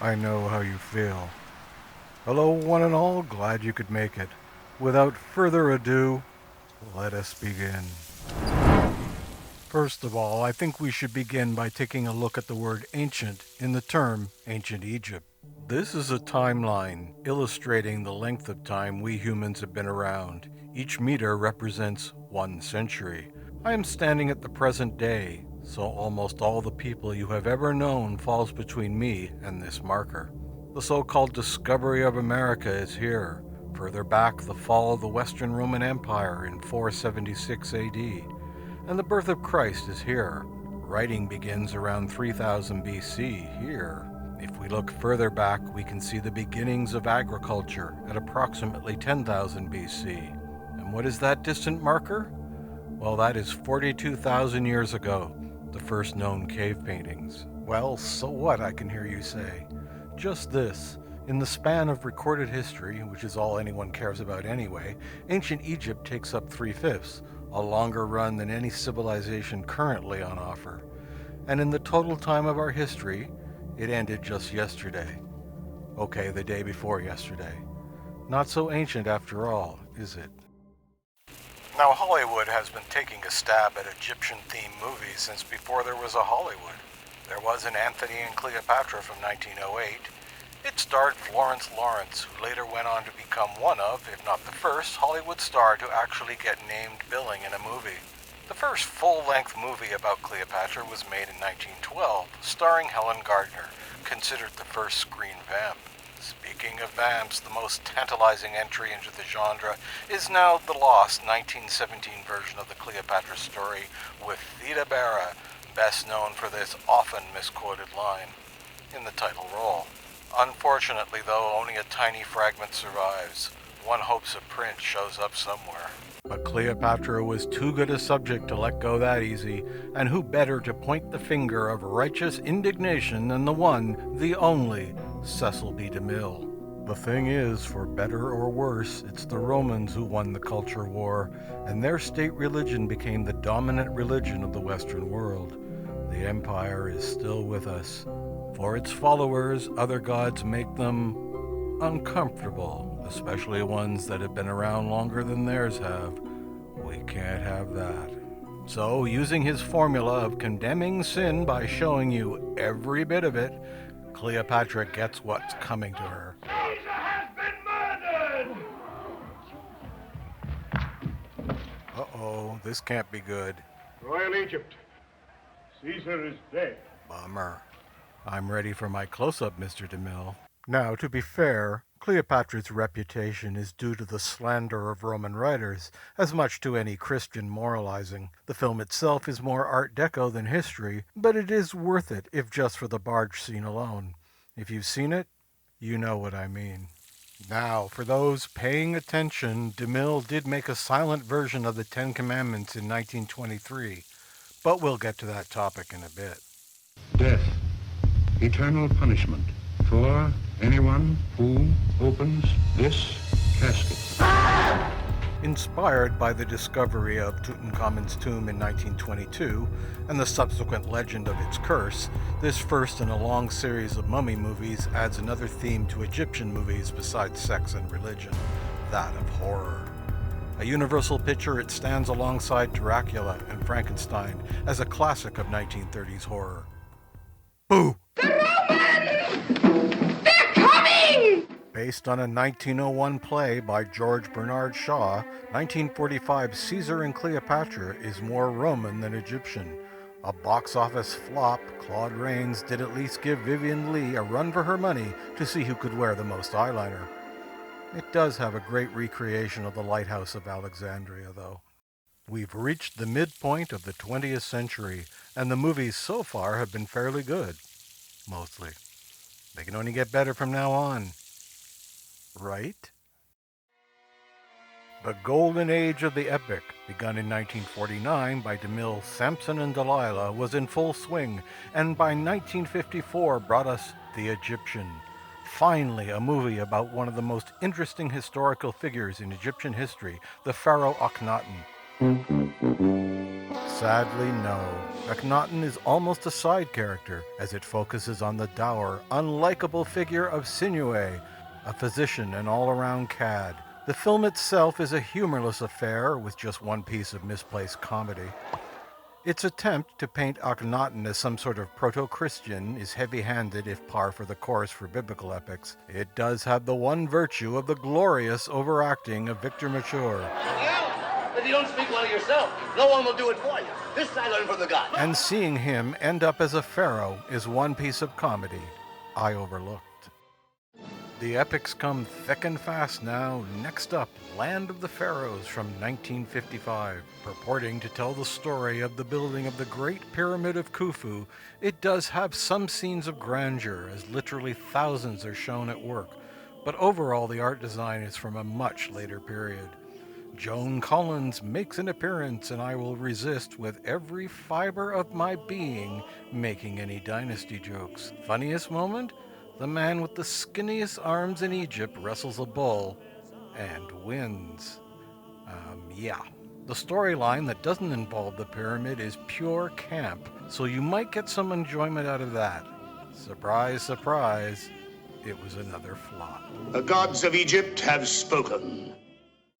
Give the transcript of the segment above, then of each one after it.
I know how you feel. Hello, one and all, glad you could make it. Without further ado, let us begin. First of all, I think we should begin by taking a look at the word ancient in the term ancient Egypt. This is a timeline illustrating the length of time we humans have been around. Each meter represents 1 century. I am standing at the present day, so almost all the people you have ever known falls between me and this marker. The so-called discovery of America is here. Further back, the fall of the Western Roman Empire in 476 AD. And the birth of Christ is here. Writing begins around 3000 BC here. If we look further back, we can see the beginnings of agriculture at approximately 10,000 BC. And what is that distant marker? Well, that is 42,000 years ago, the first known cave paintings. Well, so what, I can hear you say. Just this. In the span of recorded history, which is all anyone cares about anyway, ancient Egypt takes up 3/5, a longer run than any civilization currently on offer. And in the total time of our history, it ended just yesterday. Okay, the day before yesterday. Not so ancient after all, is it? Now, Hollywood has been taking a stab at Egyptian-themed movies since before there was a Hollywood. There was an Anthony and Cleopatra from 1908. It starred Florence Lawrence, who later went on to become one of, if not the first, Hollywood star to actually get named billing in a movie. The first full-length movie about Cleopatra was made in 1912, starring Helen Gardner, considered the first screen vamp. Speaking of vamps, the most tantalizing entry into the genre is now the lost 1917 version of the Cleopatra story with Theda Bara, best known for this often misquoted line in the title role. Unfortunately, though, only a tiny fragment survives. One hopes a print shows up somewhere. But Cleopatra was too good a subject to let go that easy, and who better to point the finger of righteous indignation than the one, the only, Cecil B. DeMille. The thing is, for better or worse, it's the Romans who won the culture war, and their state religion became the dominant religion of the Western world. The empire is still with us. For its followers, other gods make them uncomfortable, especially ones that have been around longer than theirs have. We can't have that. So, using his formula of condemning sin by showing you every bit of it, Cleopatra gets what's coming to her. Caesar has been murdered! Uh-oh, this can't be good. Royal Egypt, Caesar is dead. Bummer. I'm ready for my close-up, Mr. DeMille. Now, to be fair, Cleopatra's reputation is due to the slander of Roman writers, as much to any Christian moralizing. The film itself is more Art Deco than history, but it is worth it if just for the barge scene alone. If you've seen it, you know what I mean. Now, for those paying attention, DeMille did make a silent version of the Ten Commandments in 1923, but we'll get to that topic in a bit. Death, eternal punishment for anyone who opens this casket. Inspired by the discovery of Tutankhamun's tomb in 1922 and the subsequent legend of its curse, this first in a long series of mummy movies adds another theme to Egyptian movies besides sex and religion, that of horror. A universal picture, it stands alongside Dracula and Frankenstein as a classic of 1930s horror. Boo! The Romans! They're coming! Based on a 1901 play by George Bernard Shaw, 1945's Caesar and Cleopatra is more Roman than Egyptian. A box office flop, Claude Rains did at least give Vivien Leigh a run for her money to see who could wear the most eyeliner. It does have a great recreation of the Lighthouse of Alexandria, though. We've reached the midpoint of the 20th century, and the movies so far have been fairly good. Mostly. They can only get better from now on. Right? The golden age of the epic, begun in 1949 by DeMille's Samson and Delilah, was in full swing, and by 1954 brought us The Egyptian. Finally, a movie about one of the most interesting historical figures in Egyptian history, the Pharaoh Akhenaton. Sadly, no. Akhenaton is almost a side character, as it focuses on the dour, unlikable figure of Sinewe, a physician and all-around cad. The film itself is a humorless affair with just one piece of misplaced comedy. Its attempt to paint Akhenaton as some sort of proto-Christian is heavy-handed if par for the course for biblical epics. It does have the one virtue of the glorious overacting of Victor Mature. If you don't speak well of yourself, no one will do it for you. This I learned from the gods. And seeing him end up as a pharaoh is one piece of comedy I overlooked. The epics come thick and fast now. Next up, Land of the Pharaohs from 1955. Purporting to tell the story of the building of the Great Pyramid of Khufu, it does have some scenes of grandeur, as literally thousands are shown at work, but overall the art design is from a much later period. Joan Collins makes an appearance, and I will resist with every fiber of my being making any dynasty jokes. Funniest moment? The man with the skinniest arms in Egypt wrestles a bull and wins. Yeah. The storyline that doesn't involve the pyramid is pure camp, so you might get some enjoyment out of that. Surprise, surprise, it was another flop. The gods of Egypt have spoken.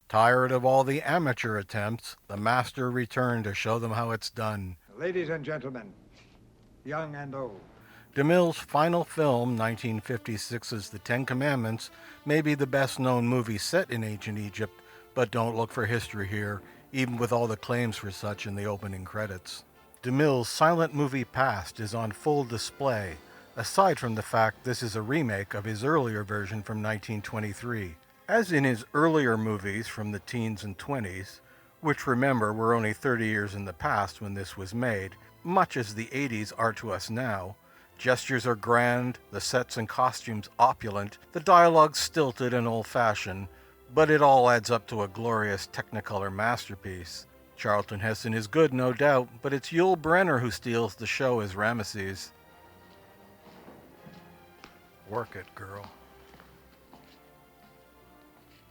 Tired of all the amateur attempts, the master returned to show them how it's done. Ladies and gentlemen, young and old. DeMille's final film, 1956's The Ten Commandments, may be the best-known movie set in ancient Egypt, but don't look for history here, even with all the claims for such in the opening credits. DeMille's silent movie past is on full display, aside from the fact this is a remake of his earlier version from 1923. As in his earlier movies from the teens and 20s, which remember were only 30 years in the past when this was made, much as the 80s are to us now, gestures are grand, the sets and costumes opulent, the dialogue stilted and old-fashioned, but it all adds up to a glorious Technicolor masterpiece. Charlton Heston is good, no doubt, but it's Yul Brynner who steals the show as Ramesses. Work it, girl.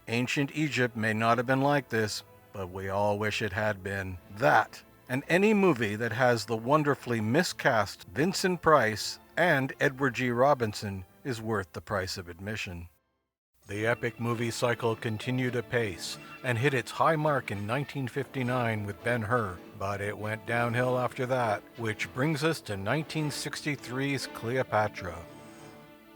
Ancient Egypt may not have been like this, but we all wish it had been. That, and any movie that has the wonderfully miscast Vincent Price and Edward G. Robinson, is worth the price of admission. The epic movie cycle continued apace and hit its high mark in 1959 with Ben-Hur, but it went downhill after that, which brings us to 1963's Cleopatra.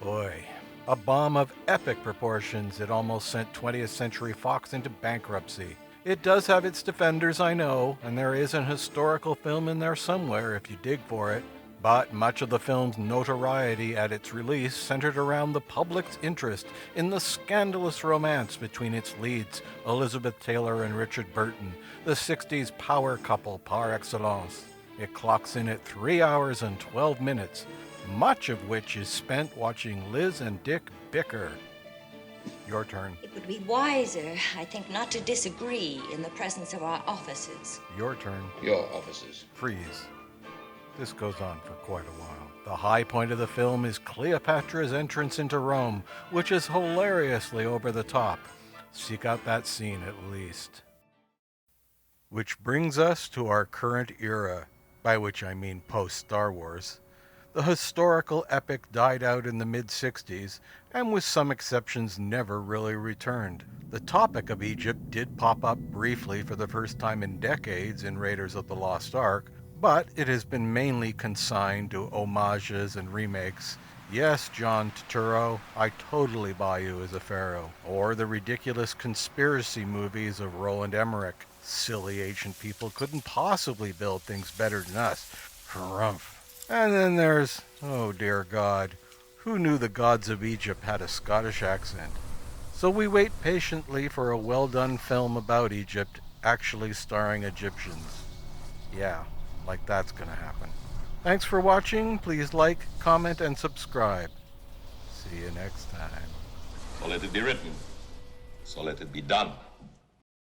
Boy, a bomb of epic proportions, it almost sent 20th Century Fox into bankruptcy. It does have its defenders, I know, and there is an historical film in there somewhere if you dig for it, but much of the film's notoriety at its release centered around the public's interest in the scandalous romance between its leads, Elizabeth Taylor and Richard Burton, the 60s power couple par excellence. It clocks in at 3 hours and 12 minutes, much of which is spent watching Liz and Dick bicker. Your turn. It would be wiser, I think, not to disagree in the presence of our officers. Your turn. Your officers. Freeze. This goes on for quite a while. The high point of the film is Cleopatra's entrance into Rome, which is hilariously over the top. Seek out that scene at least. Which brings us to our current era, by which I mean post-Star Wars. The historical epic died out in the mid-60s, and with some exceptions never really returned. The topic of Egypt did pop up briefly for the first time in decades in Raiders of the Lost Ark, but it has been mainly consigned to homages and remakes. Yes, John Turturro, I totally buy you as a pharaoh. Or the ridiculous conspiracy movies of Roland Emmerich. Silly ancient people couldn't possibly build things better than us. Harumph. And then there's, oh dear God, who knew the gods of Egypt had a Scottish accent? So we wait patiently for a well-done film about Egypt, actually starring Egyptians. Yeah, like that's gonna happen. Thanks for watching. Please like, comment, and subscribe. See you next time. So let it be written. So let it be done.